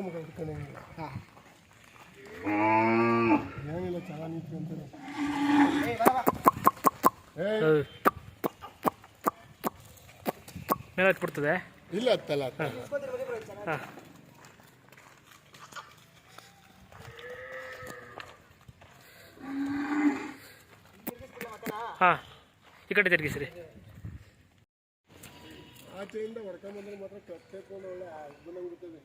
ಮುಖ ಇಟ್ಕೊಂಡಂಗಿಲ್ಲ. ಹಾಂ ಏನಿಲ್ಲ ಚೆನ್ನಾಗಿ ನಿಂತ್ಕೊಂತಾರೆ. ಮೇಲೆ ಹತ್ಬಿಡ್ತದೆ. ಇಲ್ಲ ಹತ್ತಲ್ಲ. ಹಾಂ ಹಾಂ ಈ ಕಡೆ ತಿರುಗಿಸ್ರಿ. ಆಚೆಯಿಂದ ಹೊಡ್ಕೊಂಬಂದ್ರೆ ಮಾತ್ರ ಕಟ್ಕೊಂಡು ಒಳ್ಳೆ ಅದ್ಭುತವಾಗುತ್ತದೆ.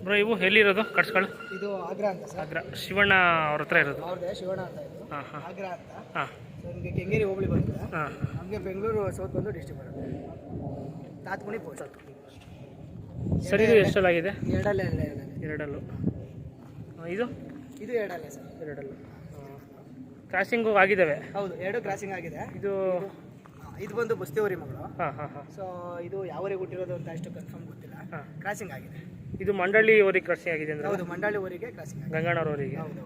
ಬ್ರೋ ಇವು ಎಲ್ಲಿರೋದು ಕಟ್ಸ್ಗಳು? ಇದು ಆಗ್ರಾ ಅಂತ ಸರ್. ಆಗ್ರಾ ಶಿವಣ್ಣ ಅವ್ರ ಹತ್ರ ಇರೋದು. ಅವ್ರದ್ದೇ ಶಿವಣ್ಣ ಅಂತ ಇದು. ಹಾಂ ಹಾಂ ಆಗ್ರಾ ಅಂತ. ಹಾಂ ಸೊ ನಿಮಗೆ ಕೆಂಗೇರಿ ಹೋಬಳಿ ಬರುತ್ತೆ. ಹಾಂ ನಮಗೆ ಬೆಂಗಳೂರು ಸೌತ್ ಬಂದು ಡಿಸ್ಟ್ರಿಕ್ಟ್ ಬರುತ್ತೆ. ತಾತ್ಕುಣಿ ಪೋಸ್ಟ್. ಸರ್ ಇದು ಎಷ್ಟಲ್ಲಾಗಿದೆ? ಎರಡಲ್ಲೇ ಎರಡಲ್ಲು. ಇದು ಇದು ಎರಡಲ್ಲೇ ಸರ್. ಎರಡಲ್ಲು ಕ್ರಾಸಿಂಗು ಆಗಿದ್ದಾವೆ. ಹೌದು, ಎರಡು ಕ್ರಾಸಿಂಗ್ ಆಗಿದೆ. ಇದು ಬಂದು ಬಸ್ತಿಯವರಿ ಮಗಳು. ಹಾಂ ಹಾಂ ಹಾಂ. ಸೊ ಇದು ಯಾವರಿಗೆ ಹುಟ್ಟಿರೋದು ಅಂತ ಅಷ್ಟು ಕನ್ಫರ್ಮ್ ಗೊತ್ತಿಲ್ಲ. ಹಾಂ ಕ್ರಾಸಿಂಗ್ ಆಗಿದೆ. ಇದು ಮಂಡಳಿ ಊರಿಗೆ ಕ್ರಾಸಿಂಗ್ ಆಗಿದೆ ಅಂದರೆ? ಹೌದು, ಮಂಡಳಿ ಊರಿಗೆ ಕ್ರಾಸಿಂಗ್ ಆಗಿದೆ. ಗಂಗಣ್ಣವ್ರವರಿಗೆ. ಹೌದು.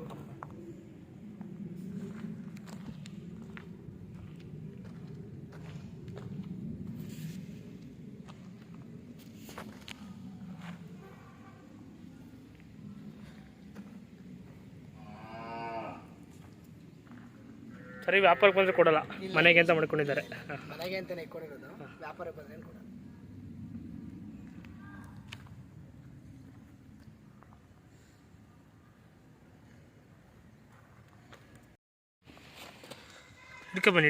ಸರಿ, ವ್ಯಾಪಾರಕ್ಕೆ ಬಂದರೆ ಕೊಡಲ್ಲ, ಮನೆಗೆ ಅಂತ ಮಾಡ್ಕೊಂಡಿದ್ದಾರೆ. ಮನೆಗೆ ಅಂತಾನೆ ಇಟ್ಕೊಂಡಿರೋದು, ವ್ಯಾಪಾರಕ್ಕೆ ಬಂದ್ರೆ ಕೊಡಲ್ಲ. ಇಟ್ಕೊ ಬನ್ನಿ.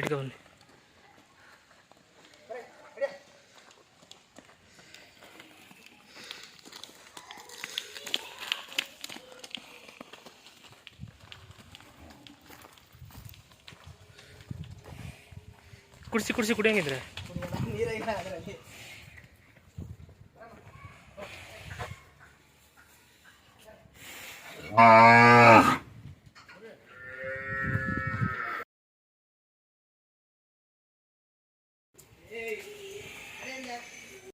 ಕುಡಿಸಿ ಕುಡಿಯಂಗಿದ್ರೆ ನೀರಾಗಿಲ್ಲ ಅದರಲ್ಲಿ. Ah